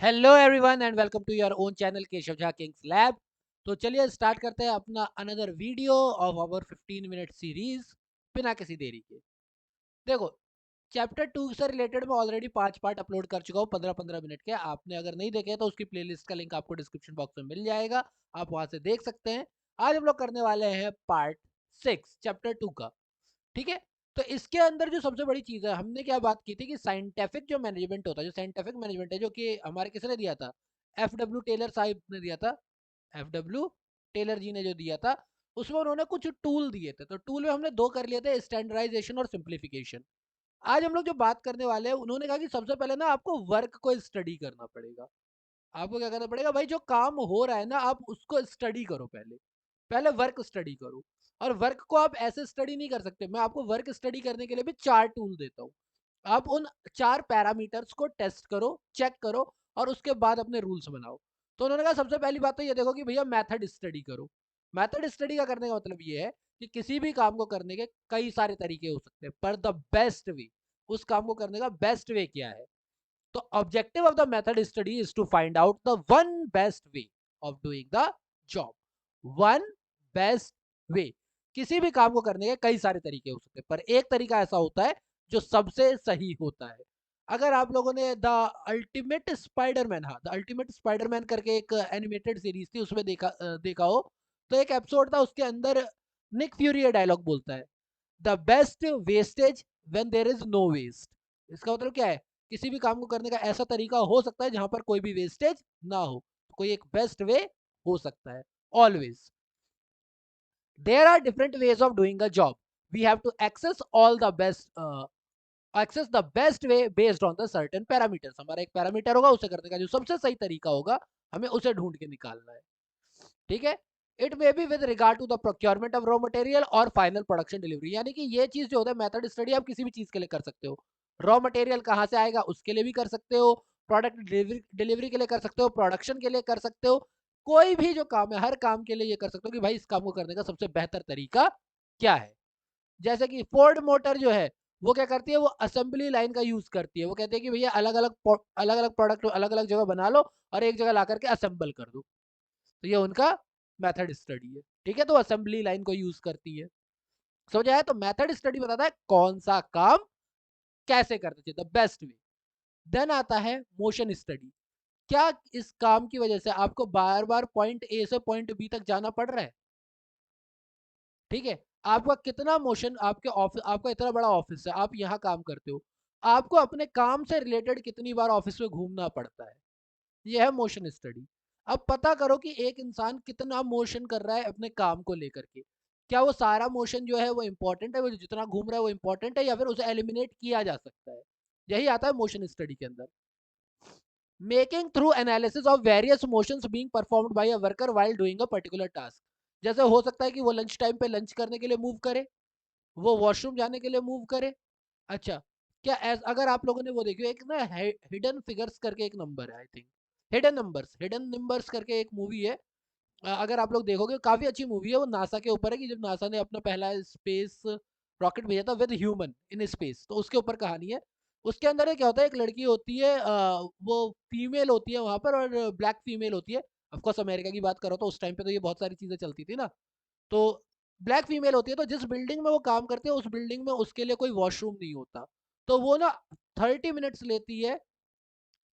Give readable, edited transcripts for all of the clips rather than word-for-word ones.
Hello everyone and welcome to your own channel Keshav Jha Kings Lab. तो चलिए start करते हैं अपना another video of our 15 minute series बिना किसी देरी के। देखो, चैप्टर 2 से रिलेटेड मैं ऑलरेडी 5 पार्ट अपलोड कर चुका हूँ 15-15 मिनट के। आपने अगर नहीं देखे तो उसकी प्लेलिस्ट का लिंक आपको डिस्क्रिप्शन बॉक्स में मिल जाएगा, आप वहां से देख सकते हैं। आज हम लोग करने वाले हैं पार्ट 6 चैप्टर 2 का। ठीक है, तो इसके अंदर जो सबसे बड़ी चीज है, हमने क्या बात की थी कि साइंटिफिक जो मैनेजमेंट होता है, जो साइंटिफिक मैनेजमेंट है, जो कि हमारे किसने दिया था, एफ डब्ल्यू टेलर साहिब ने दिया था। एफ डब्ल्यू टेलर जी ने जो दिया था, उसमें उन्होंने कुछ टूल दिए थे। तो टूल में हमने दो कर लिए थे, स्टैंडर्डाइजेशन और सिंप्लीफिकेशन। आज हम लोग जो बात करने वाले हैं, उन्होंने कहा कि सबसे पहले ना आपको वर्क को स्टडी करना पड़ेगा। आपको क्या करना पड़ेगा भाई, जो काम हो रहा है ना आप उसको स्टडी करो। पहले पहले वर्क स्टडी करो। और वर्क को आप ऐसे स्टडी नहीं कर सकते। मैं आपको वर्क स्टडी करने के लिए भी 4 टूल देता हूँ। आप उन 4 पैरामीटर्स को टेस्ट करो, चेक करो, और उसके बाद अपने रूल्स बनाओ। तो उन्होंने कहा सबसे पहली बात तो ये देखो कि भैया मेथड स्टडी करो। मेथड स्टडी का करने का मतलब ये है कि किसी भी काम को करने के कई सारे तरीके हो सकते हैं, पर द बेस्ट वे, उस काम को करने का बेस्ट वे क्या है। तो objective of the method study is to find out the one best way of doing the job. One best way. किसी भी काम को करने के कई सारे तरीके हो सकते हैं, पर एक तरीका ऐसा होता है जो सबसे सही होता है। अगर आप लोगों ने द अल्टीमेट स्पाइडरमैन, हाँ, द अल्टीमेट स्पाइडरमैन करके एक एनिमेटेड सीरीज थी, उसमें देखा हो, तो एक एपिसोड था, उसके अंदर निक फ्यूरी ये डायलॉग बोलता है, the best wastage when there is no waste. इसका मतलब क्या है, किसी भी काम को करने का ऐसा तरीका हो सकता है जहां पर कोई भी वेस्टेज ना हो। कोई एक बेस्ट वे हो सकता है। Always there are different ways of doing a job. We have to access all the best access the best way based on the certain parameters. हमारा एक पैरामीटर होगा, उसे करने का जो सबसे सही तरीका होगा, हमें उसे ढूंढ के निकालना है। ठीक है, it may be with regard to the procurement of raw material और फाइनल प्रोडक्शन डिलीवरी। यानी कि ये चीज जो होता है, मेथड स्टडी आप किसी भी चीज के लिए कर सकते हो। रॉ मटेरियल कहाँ से आएगा उसके लिए भी कर सकते हो, प्रोडक्ट डिलीवरी के लिए कर सकते हो, प्रोडक्शन के लिए कर सकते हो। कोई भी जो काम है, हर काम के लिए ये कर सकते हो कि भाई इस काम को करने का सबसे बेहतर तरीका क्या है। जैसे कि फोर्ड मोटर जो है, वो क्या करती है, वो असेंबली लाइन का यूज करती है। वो कहते हैं कि भैया अलग अलग प्रोडक्ट अलग अलग जगह बना लो और एक जगह ला करके असेंबल कर दो। तो ये उनका मेथड स्टडी है। ठीक है, तो असेंबली लाइन को यूज करती है। समझ आया? तो मेथड स्टडी बताता है कौन सा काम कैसे करना चाहिए, द बेस्ट वे। देन आता है मोशन स्टडी। क्या इस काम की वजह से आपको बार बार पॉइंट ए से पॉइंट बी तक जाना पड़ रहा है? ठीक है, आपका कितना मोशन, आपके ऑफिस, आपका इतना बड़ा ऑफिस है, आप यहाँ काम करते हो, आपको अपने काम से रिलेटेड कितनी बार ऑफिस में घूमना पड़ता है। ये है मोशन स्टडी। अब पता करो कि एक इंसान कितना मोशन कर रहा है अपने काम को लेकर के। क्या वो सारा मोशन जो है वो इंपॉर्टेंट है, वो जो जितना घूम रहा है वो इंपॉर्टेंट है, या फिर उसे एलिमिनेट किया जा सकता है। यही आता है मोशन स्टडी के अंदर। Making through analysis of various motions being performed by a worker while doing a particular task. जैसे हो सकता है कि वो लंच टाइम पे लंच करने के लिए मूव करे, वो वॉशरूम जाने के लिए मूव करे। अच्छा, क्या अगर आप लोगों ने वो देखी हो, एक ना हिडन फिगर्स करके एक नंबर है, आई थिंक हिडन नंबर्स करके एक मूवी है। अगर आप लोग देखोगे, काफी अच्छी मूवी है। वो नासा के ऊपर है कि जब नासा ने अपना पहला स्पेस रॉकेट भेजा था विद ह्यूमन इन स्पेस, तो उसके ऊपर कहानी है। उसके अंदर क्या होता है, एक लड़की होती है, वो फीमेल होती है वहां पर, और ब्लैक फीमेल होती है। ऑफकोर्स अमेरिका की बात करो तो उस टाइम पे तो ये बहुत सारी चीजें चलती थी ना। तो ब्लैक फीमेल होती है, तो जिस बिल्डिंग में वो काम करती है उस बिल्डिंग में उसके लिए कोई वॉशरूम नहीं होता। तो वो ना 30 मिनट्स लेती है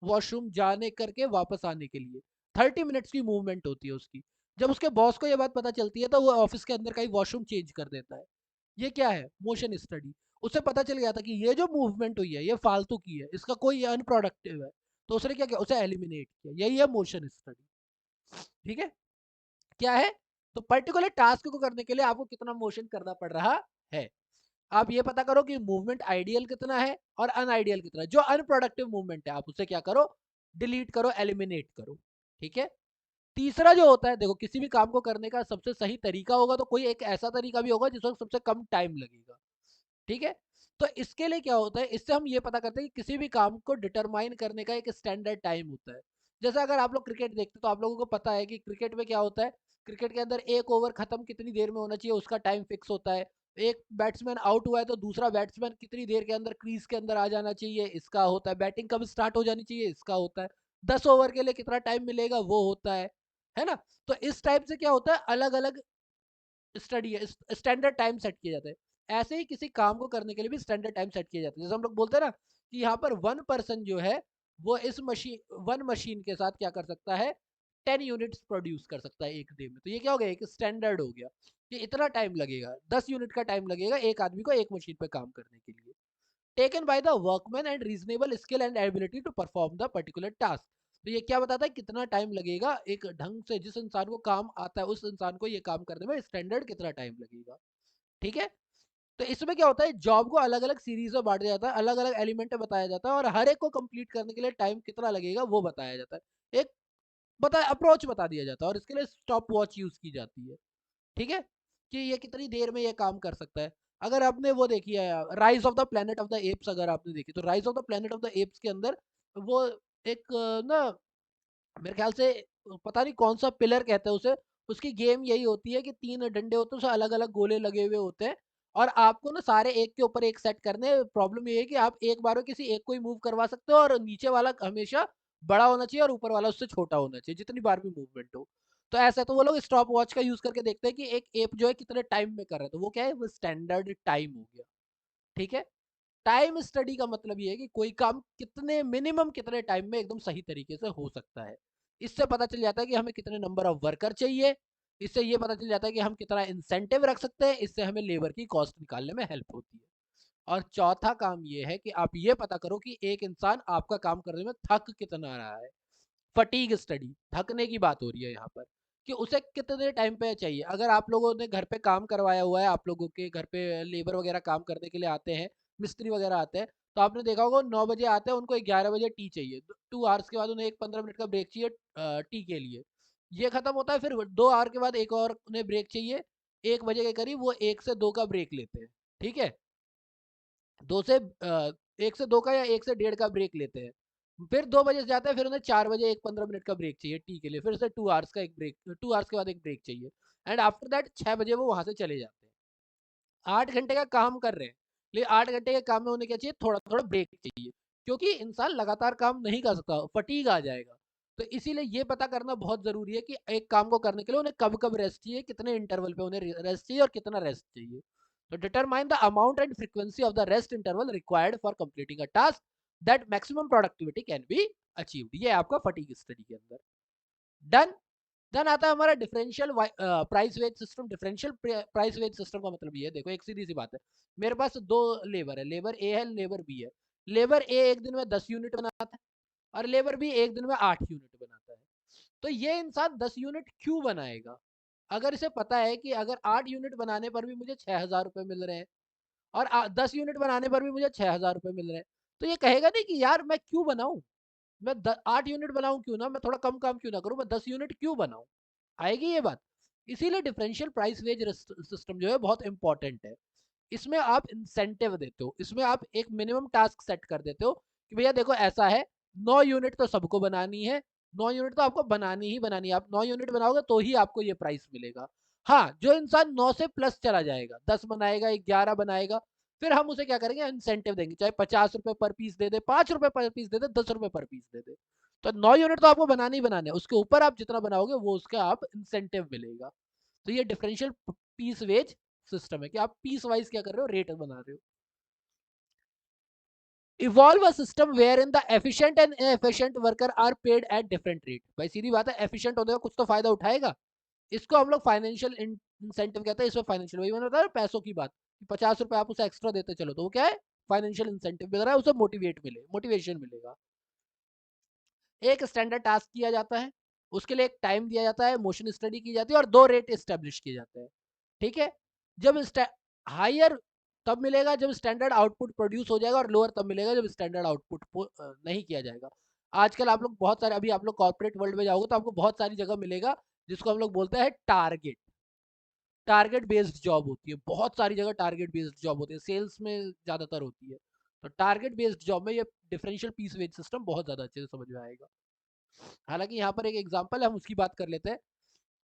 वॉशरूम जाने करके वापस आने के लिए। 30 मिनट्स की मूवमेंट होती है उसकी। जब उसके बॉस को ये बात पता चलती है तो वो ऑफिस के अंदर का ही वॉशरूम चेंज कर देता है। ये क्या है, मोशन स्टडी। उसे पता चल गया था कि ये जो मूवमेंट हुई है ये फालतू की है, इसका कोई अनप्रोडक्टिव है। तो उसने क्या किया, उसे एलिमिनेट किया। यही है मोशन स्टडी। ठीक है, क्या है, तो पर्टिकुलर टास्क को करने के लिए आपको कितना मोशन करना पड़ रहा है। आप ये पता करो कि मूवमेंट आइडियल कितना है और अनआइडियल कितना है। जो अनप्रोडक्टिव मूवमेंट है आप उसे क्या करो, डिलीट करो, एलिमिनेट करो। ठीक है, तीसरा जो होता है, देखो किसी भी काम को करने का सबसे सही तरीका होगा तो कोई एक ऐसा तरीका भी होगा जिसमें सबसे कम टाइम लगेगा। ठीक है, तो इसके लिए क्या होता है, इससे हम ये पता करते हैं कि किसी भी काम को डिटरमाइन करने का एक स्टैंडर्ड टाइम होता है। जैसे अगर आप लोग क्रिकेट देखते हो तो आप लोगों को पता है कि क्रिकेट में क्या होता है, क्रिकेट के अंदर एक ओवर खत्म कितनी देर में होना चाहिए उसका टाइम फिक्स होता है। एक बैट्समैन आउट हुआ है तो दूसरा बैट्समैन कितनी देर के अंदर क्रीज के अंदर आ जाना चाहिए इसका होता है। बैटिंग कब स्टार्ट हो जानी चाहिए इसका होता है। 10 ओवर के लिए कितना टाइम मिलेगा वो होता है ना। तो इस टाइप से क्या होता है, अलग अलग स्टडी है, स्टैंडर्ड टाइम सेट किए जाते हैं। ऐसे ही किसी काम को करने के लिए भी स्टैंडर्ड टाइम सेट किए जाते हैं। जैसे हम लोग बोलते हैं ना कि यहाँ पर वन पर्सन जो है वो इस मशीन वन मशीन के साथ क्या कर सकता है, 10 यूनिट्स प्रोड्यूस कर सकता है एक डे में। तो ये क्या हो गया, एक स्टैंडर्ड हो गया कि इतना टाइम लगेगा, 10 यूनिट का टाइम लगेगा एक आदमी को एक मशीन पे काम करने के लिए, taken by the workman and reasonable skill and ability to perform the particular task. तो ये क्या बताता है, कितना टाइम लगेगा एक ढंग से, जिस इंसान को काम आता है उस इंसान को ये काम करने में स्टैंडर्ड कितना टाइम लगेगा। ठीक है। तो इसमें क्या होता है, जॉब को अलग अलग सीरीज में बांटा जाता है, अलग अलग एलिमेंट में बताया जाता है, और हर एक को कंप्लीट करने के लिए टाइम कितना लगेगा वो बताया जाता है। एक अप्रोच बता दिया जाता है, और इसके लिए स्टॉप वॉच यूज की जाती है। ठीक है, कि ये कितनी देर में ये काम कर सकता है। अगर आपने वो देखी है rise of the planet of the apps, अगर आपने देखी तो rise of the planet of the apps के अंदर वो एक ना, मेरे ख्याल से पता नहीं कौन सा पिलर कहते हैं उसे, उसकी गेम यही होती है कि 3 डंडे होते हैं, उसमें अलग-अलग गोले लगे हुए होते हैं, और आपको ना सारे एक के ऊपर एक सेट करने हैं। प्रॉब्लम ये है कि आप एक बार में किसी एक को ही मूव करवा सकते हो, और नीचे वाला हमेशा बड़ा होना चाहिए और ऊपर वाला उससे छोटा होना चाहिए, जितनी बार भी मूवमेंट हो। तो ऐसा तो वो लोग स्टॉप वॉच का यूज़ करके देखते हैं कि एक एप जो है कितने टाइम में कर रहा है, तो वो क्या है, वो स्टैंडर्ड टाइम हो गया। ठीक है? टाइम स्टडी का मतलब ये है कि कोई काम कितने मिनिमम कितने टाइम में एकदम सही तरीके से हो सकता है। इससे पता चल जाता है कि हमें कितने नंबर ऑफ वर्कर चाहिए, इससे ये पता चल जाता है कि हम कितना इंसेंटिव रख सकते हैं, इससे हमें लेबर की कॉस्ट निकालने में हेल्प होती है। और चौथा काम ये है कि आप ये पता करो कि एक इंसान आपका काम करने में थक कितना रहा है। फटीग स्टडी, थकने की बात हो रही है यहाँ पर, कि उसे कितने टाइम पे चाहिए। अगर आप लोगों ने घर पे काम करवाया हुआ है, आप लोगों के घर पे लेबर वगैरह काम करने के लिए आते हैं, मिस्त्री वगैरह आते हैं, तो आपने देखा होगा 9 बजे आते हैं, उनको 11 बजे टी चाहिए, 2 आवर्स के बाद उन्हें एक 15 मिनट का ब्रेक चाहिए टी के लिए। ये खत्म होता है, फिर 2 आवर के बाद एक और उन्हें ब्रेक चाहिए, 1 बजे के करीब वो 1 से 2 का ब्रेक लेते हैं। ठीक है, 2 से 1 से 2 का या 1 से डेढ़ का ब्रेक लेते हैं। फिर 2 बजे से जाते हैं, फिर उन्हें 4 बजे एक 15 मिनट का ब्रेक चाहिए टी के लिए, फिर से 2 आवर्स का एक ब्रेक, 2 आवर्स के बाद एक ब्रेक चाहिए, एंड आफ्टर दैट 6 बजे वो वहाँ से चले जाते हैं। 8 घंटे का काम कर रहे हैं, लेकिन 8 घंटे के काम में उन्हें क्या चाहिए, थोड़ा-थोड़ा ब्रेक चाहिए। क्योंकि इंसान लगातार काम नहीं कर सकता, फटीग आ जाएगा। तो इसीलिए ये पता करना बहुत ज़रूरी है कि एक काम को करने के लिए उन्हें कब-कब रेस्ट चाहिए, कितने इंटरवल पे उन्हें रेस्ट चाहिए और कितना रेस्ट चाहिए। तो determine the amount and frequency of the rest interval required for completing a task that maximum productivity can be achieved. ये है आपका फटीग स्टडी के अंदर। डन। देन आता है हमारा differential price wage system. Differential price wage system का मतलब ये है, देखो एक सीधी सी बात है, मेरे पास दो लेबर है, लेबर ए है, लेबर बी है। लेबर ए एक दिन में 10 यूनिट बनाता है, और लेबर बी एक दिन में 8 यूनिट बनाता है। तो ये इंसान 10 यूनिट क्यों बनाएगा, अगर इसे पता है कि अगर 8 यूनिट बनाने पर भी मुझे 6,000 रुपए मिल रहे हैं, और 10 यूनिट बनाने पर भी मुझे 6,000 रुपए मिल रहे हैं, तो ये कहेगा नहीं कि यार मैं क्यों बनाऊं, मैं 8 यूनिट बनाऊं क्यों ना, मैं थोड़ा कम काम क्यों ना करूं, मैं 10 यूनिट क्यों बनाऊं। आएगी ये बात। इसीलिए डिफरेंशियल प्राइस वेज सिस्टम जो है बहुत इंपॉर्टेंट है। इसमें आप इंसेंटिव देते हो, इसमें आप एक मिनिमम टास्क सेट कर देते हो कि भैया देखो ऐसा है, 9 यूनिट तो सबको बनानी है, 9 यूनिट तो आपको बनानी ही बनानी है, आप 9 यूनिट बनाओगे तो ही आपको ये प्राइस मिलेगा। हाँ, जो इंसान 9 से प्लस चला जाएगा, 10 बनाएगा, 11 बनाएगा, फिर हम उसे क्या करेंगे, इंसेंटिव देंगे, चाहे 50 रुपए पर पीस दे दे, 5 रुपए पर पीस दे दे, 10 रुपए पर पीस दे दे। तो 9 यूनिट तो आपको बनाने ही बनाने हैं, उसके ऊपर आप जितना बनाओगे वो उसका आप इंसेंटिव मिलेगा। तो ये डिफरेंशियल पीस वेज सिस्टम है कि आप पीस वाइज क्या कर रहे हो, रेट बना रहे हो। Evolve a system where in the efficient and inefficient worker are paid at different rate. भाई सीधी बात है, एफिशिएंट होने का कुछ तो फायदा उठाएगा, इसको हम लोग फाइनेंशियल इंसेंटिव कहते हैं। इसमें फाइनेंशियल, वही मैंने बताया पैसों की बात, 50 रुपए आप उसे एक्स्ट्रा देते चलो, तो वो क्या है, फाइनेंशियल इंसेंटिव मिल रहा है, उसे मोटिवेशन मिलेगा। एक स्टैंडर्ड टास्क किया जाता है, उसके लिए एक टाइम दिया जाता है, मोशन स्टडी की जाती है, और 2 रेट एस्टेब्लिश किए जाते हैं। ठीक है, जब हायर तब मिलेगा जब स्टैंडर्ड आउटपुट प्रोड्यूस हो जाएगा, और लोअर तब मिलेगा जब स्टैंडर्ड आउटपुट नहीं किया जाएगा। आजकल आप लोग बहुत सारे, अभी आप लोग कॉर्पोरेट वर्ल्ड में जाओगे तो आपको बहुत सारी जगह मिलेगा जिसको हम लोग बोलते हैं टारगेट। टारगेट बेस्ड जॉब होती है, बहुत सारी जगह टारगेट बेस्ड जॉब होती है, सेल्स में ज़्यादातर होती है। तो टारगेट बेस्ड जॉब में ये डिफरेंशियल पीस वेज सिस्टम बहुत ज़्यादा अच्छे से समझ में आएगा। हालांकि यहाँ पर एक एग्जांपल है, हम उसकी बात कर लेते हैं।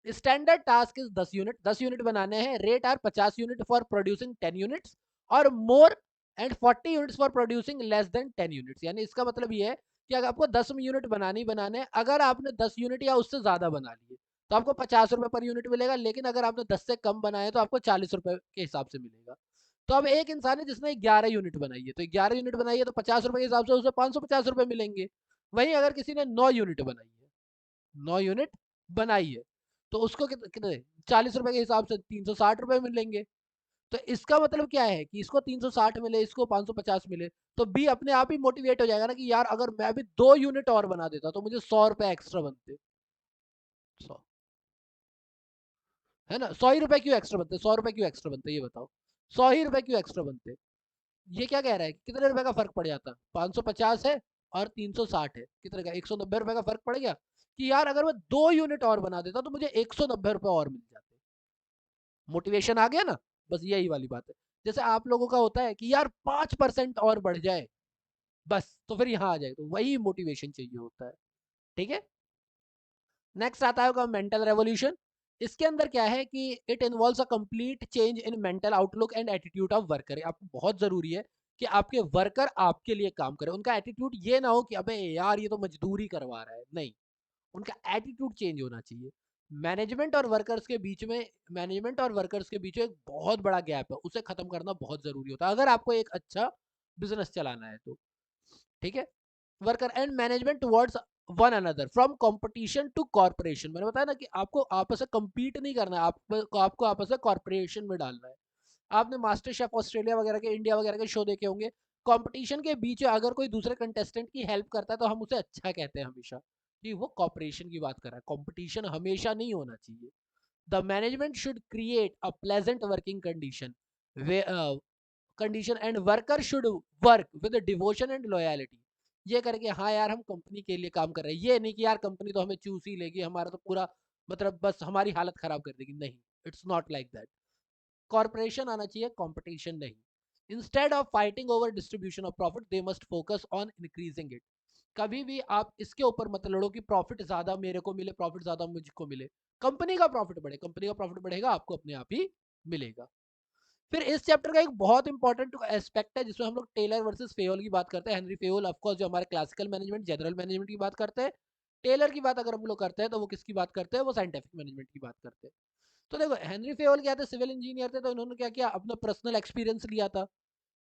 Standard task is 10 unit, 10 unit बनाने हैं, rate are 50 unit for producing 10 units और more, and 40 units for producing less than 10 units. यानी इसका मतलब ये है कि अगर आपको 10 यूनिट बनाने ही बनाने हैं, अगर आपने 10 यूनिट या उससे ज़्यादा बना लिए तो आपको 50 रुपये पर यूनिट मिलेगा, लेकिन अगर आपने 10 से कम बनाए तो आपको 40 रुपये के हिसाब से मिलेगा। तो अब एक इंसान है जिसने 11 यूनिट बनाई है, तो 11 यूनिट बनाई है तो 50 रुपये के हिसाब से उसे 550 रुपये मिलेंगे। वहीं अगर किसी ने 9 यूनिट बनाई है, 9 यूनिट बनाई है, तो उसको कितने 40 रुपये के हिसाब से 360 रुपये मिलेंगे। तो इसका मतलब क्या है कि इसको 360 मिले, इसको 550 मिले, तो बी अपने आप ही मोटिवेट हो जाएगा ना कि यार अगर मैं भी 2 यूनिट और बना देता तो मुझे 100 रुपए एक्स्ट्रा बनते। 100 है ना, 100 ही रुपए क्यों एक्स्ट्रा बनते, 100 रुपए क्यों एक्स्ट्रा बनते, ये बताओ। 100 ही रुपए क्यों एक्स्ट्रा बनते। ये क्या कह रहा है, कितने रुपए का फर्क पड़ जाता, 550 है और 360 है, कितने का 190 रुपए का फर्क पड़ गया। कि यार अगर मैं 2 यूनिट और बना देता तो मुझे 190 रुपए और मिल जाते। मोटिवेशन आ गया ना। बस यही वाली बात है। जैसे आप लोगों का होता है कि यार 5% और बढ़ जाए, बस तो फिर यहाँ आ जाए, तो वही मोटिवेशन चाहिए होता है। ठीक है। नेक्स्ट आता है मेंटल रेवोल्यूशन। इसके अंदर क्या है कि it involves a complete change in mental outlook and attitude of worker. आपको बहुत जरूरी है कि आपके वर्कर आपके लिए काम करें, उनका एटीट्यूड ये ना हो कि अबे यार ये तो मजदूरी करवा रहा है, नहीं, उनका एटीट्यूड चेंज होना चाहिए। मैनेजमेंट और वर्कर्स के बीच में मैनेजमेंट और वर्कर्स के बीच में एक बहुत बड़ा गैप है, उसे खत्म करना बहुत जरूरी होता है अगर आपको एक अच्छा बिजनेस चलाना है तो। ठीक है। Worker and management towards one another from competition to corporation. मैंने बताया ना कि आपको आपस में compete नहीं करना है, आपको आपस में कॉर्पोरेशन में डालना है। आपने मास्टर शेफ ऑस्ट्रेलिया वगैरह के, इंडिया वगैरह के शो देखे होंगे। कंपटीशन के बीच अगर कोई दूसरे कंटेस्टेंट की हेल्प करता है तो हम उसे अच्छा कहते हैं हमेशा, कि वो कॉर्पोरेशन की बात कर रहा है। कंपटीशन हमेशा नहीं होना चाहिए। The management should create a pleasant working condition and worker should work with devotion and loyalty. ये करके हाँ यार हम कंपनी के लिए काम कर रहे हैं, ये नहीं कि यार कंपनी तो हमें चूस ही लेगी, हमारा तो पूरा मतलब बस हमारी हालत खराब कर देगी, नहीं, it's not like that. Corporation आना चाहिए, कंपटीशन नहीं। Instead of fighting over distribution of profit they must focus on increasing it. कभी भी आप इसके ऊपर मत लड़ो कि प्रॉफिट ज्यादा मेरे को मिले, प्रॉफिट ज्यादा मुझको मिले। कंपनी का प्रॉफिट बढ़े, कंपनी का प्रॉफिट बढ़ेगा, आपको अपने आप ही मिलेगा। फिर इस चैप्टर का एक बहुत इंपॉर्टेंट एस्पेक्ट है जिसमें हम लोग टेलर वर्सेस फेयोल की बात करते हैं। हेनरी फेयोल ऑफ कोर्स जो हमारे क्लासिकल मैनेजमेंट जनरल मैनेजमेंट की बात करते हैं। टेलर की बात अगर हम लोग करते हैं तो वो किसकी बात करते हैं, वो साइंटिफिक मैनेजमेंट की बात करते हैं। तो देखो हेनरी फेयोल क्या थे, सिविल इंजीनियर थे, तो इन्होंने क्या किया, अपना पर्सनल एक्सपीरियंस लिया था।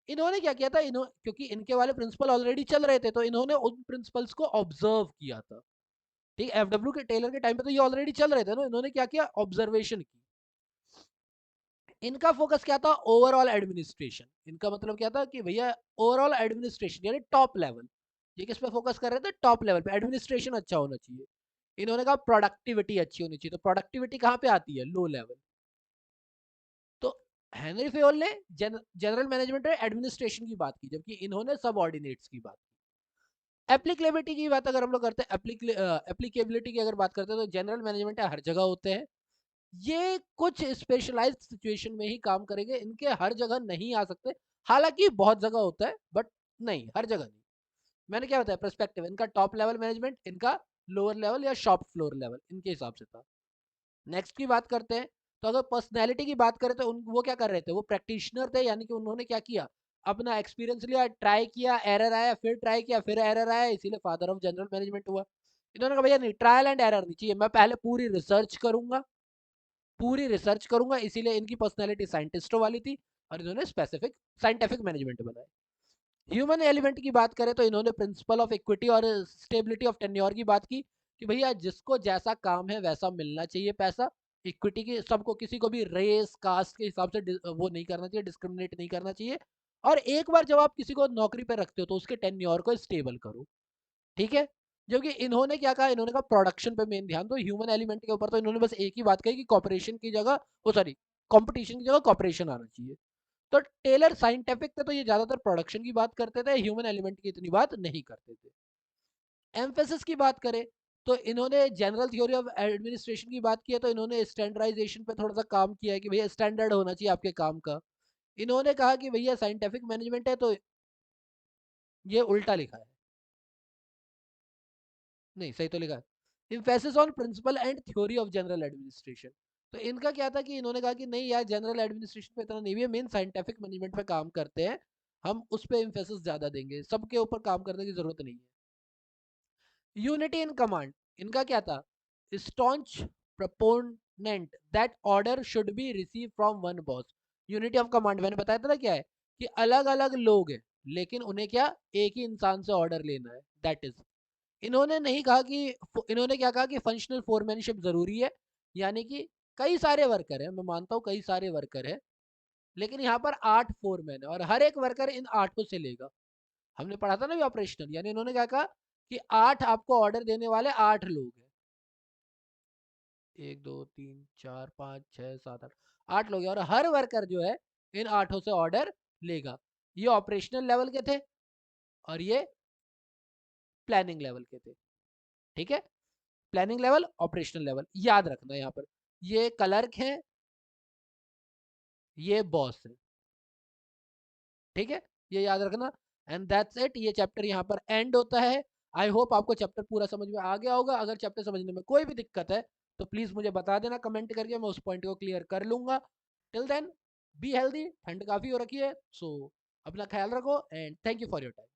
इन्होंने क्या किया था, क्योंकि इनके वाले प्रिंसिपल ऑलरेडी चल रहे थे तो इन्होंने उन प्रिंसिपल्स को ऑब्जर्व किया था। ठीक, एफडब्ल्यू के टेलर के टाइम पे तो ये ऑलरेडी चल रहे थे ना, इन्होंने क्या किया, ऑब्जर्वेशन की। इनका फोकस क्या था, ओवरऑल एडमिनिस्ट्रेशन। इनका मतलब क्या था कि भैया ओवरऑल एडमिनिस्ट्रेशन यानी टॉप लेवल। ये किस पे फोकस कर रहे थे, टॉप लेवल पे एडमिनिस्ट्रेशन अच्छा होना चाहिए। इन्होंने कहा प्रोडक्टिविटी अच्छी होनी चाहिए, तो प्रोडक्टिविटी कहाँ पे आती है, लो लेवल। तो हेनरी फेयोल ने जनरल मैनेजमेंट और एडमिनिस्ट्रेशन की बात की, जबकि इन्होंने सब ऑर्डिनेट्स की बात की। एप्लीकेबिलिटी की बात अगर हम लोग करते हैं, एप्लीकेबिलिटी की अगर बात करते हैं तो जनरल मैनेजमेंट हर जगह होते हैं। ये कुछ स्पेशलाइज्ड सिचुएशन में ही काम करेंगे, इनके हर जगह नहीं आ सकते। हालांकि बहुत जगह होता है बट नहीं, हर जगह नहीं। मैंने क्या बताया, पर्सपेक्टिव इनका टॉप लेवल मैनेजमेंट, इनका लोअर लेवल या शॉप फ्लोर लेवल, इनके हिसाब से था। नेक्स्ट की बात करते हैं। तो अगर पर्सनैलिटी की बात करें तो वो क्या कर रहे थे, वो प्रैक्टिशनर थे, यानी कि उन्होंने क्या किया, अपना एक्सपीरियंस लिया, ट्राई किया, एरर आया, फिर ट्राई किया, फिर एरर आया, इसीलिए फादर ऑफ जनरल मैनेजमेंट हुआ। इन्होंने कहा भैया नहीं, ट्रायल एंड एरर नहीं चाहिए, मैं पहले पूरी रिसर्च करूंगा, पूरी रिसर्च करूंगा, इसीलिए इनकी पर्सनैलिटी साइंटिस्टों वाली थी और इन्होंने स्पेसिफिक साइंटिफिक मैनेजमेंट बनाया। ह्यूमन एलिमेंट की बात करें तो इन्होंने प्रिंसिपल ऑफ इक्विटी और स्टेबिलिटी ऑफ टेन्योर की बात की, कि भैया जिसको जैसा काम है वैसा मिलना चाहिए पैसा। इक्विटी की सबको, किसी को भी रेस कास्ट के हिसाब से वो नहीं करना चाहिए, डिस्क्रिमिनेट नहीं करना चाहिए। और एक बार जब आप किसी को नौकरी पर रखते हो तो उसके टेन्योर को स्टेबल करो। ठीक है। जबकि इन्होंने क्या कहा, इन्होंने कहा प्रोडक्शन पे मेन ध्यान दो, ह्यूमन एलिमेंट के ऊपर तो इन्होंने बस एक ही बात कही कि कॉपरेशन की जगह, वो सॉरी, कंपटीशन की जगह कॉपरेशन आना चाहिए। तो टेलर साइंटिफिक थे तो ये ज्यादातर प्रोडक्शन की बात करते थे, ह्यूमन एलिमेंट की इतनी बात नहीं करते थे। एम्फेसिस की बात करें तो इन्होंने जनरल थ्योरी ऑफ एडमिनिस्ट्रेशन की बात की है, तो इन्होंने स्टैंडर्डाइजेशन पे थोड़ा सा काम किया है कि भैया स्टैंडर्ड होना चाहिए आपके काम का। इन्होंने कहा कि भैया साइंटिफिक मैनेजमेंट है तो ये उल्टा लिखा है, नहीं सही तो लिखा है, emphasis on principle and theory of general administration. तो इनका क्या था कि इन्होंने कहा कि नहीं यार जनरल एडमिनिस्ट्रेशन पे इतना नहीं है, मेन साइंटिफिक मैनेजमेंट पे काम करते हैं, हम उस पे एम्फेसिस ज्यादा देंगे, सबके ऊपर काम करने की जरूरत नहीं है। यूनिटी इन कमांड, इनका क्या था? Staunch proponent that order should be receive from one boss. Unity of command मैंने बताया था ना क्या है, कि अलग अलग लोग हैं लेकिन उन्हें क्या, एक ही इंसान से ऑर्डर लेना है, दैट इज। इन्होंने नहीं कहा कि, इन्होंने क्या कहा कि फंक्शनल फोरमैनशिप जरूरी है, यानी कि कई सारे वर्कर हैं, मैं मानता हूँ कई सारे वर्कर हैं, लेकिन यहाँ पर 8 फोरमैन है और हर एक वर्कर इन 8 से लेगा। हमने पढ़ा था ना भी ऑपरेशनल, यानी इन्होंने क्या कहा कि 8 आपको ऑर्डर देने वाले 8 लोग हैं, 1 2 3 4 5 6 7 8, 8 लोग हैं और हर वर्कर जो है इन 8 से ऑर्डर लेगा। ये ऑपरेशनल लेवल के थे और ये प्लानिंग लेवल के थे, ठीक है। प्लानिंग लेवल, ऑपरेशनल लेवल, याद रखना यहाँ पर। ये क्लर्क है, ये बॉस है, ठीक है, ये याद रखना। एंड दैट्स इट, ये चैप्टर यहाँ पर एंड होता है। आई होप आपको चैप्टर पूरा समझ में आ गया होगा। अगर चैप्टर समझने में कोई भी दिक्कत है तो प्लीज मुझे बता देना कमेंट करके, मैं उस पॉइंट को क्लियर कर लूंगा। टिल देन बी हेल्दी, ठंड काफी हो रखी है, सो अपना ख्याल रखो and thank you for your time.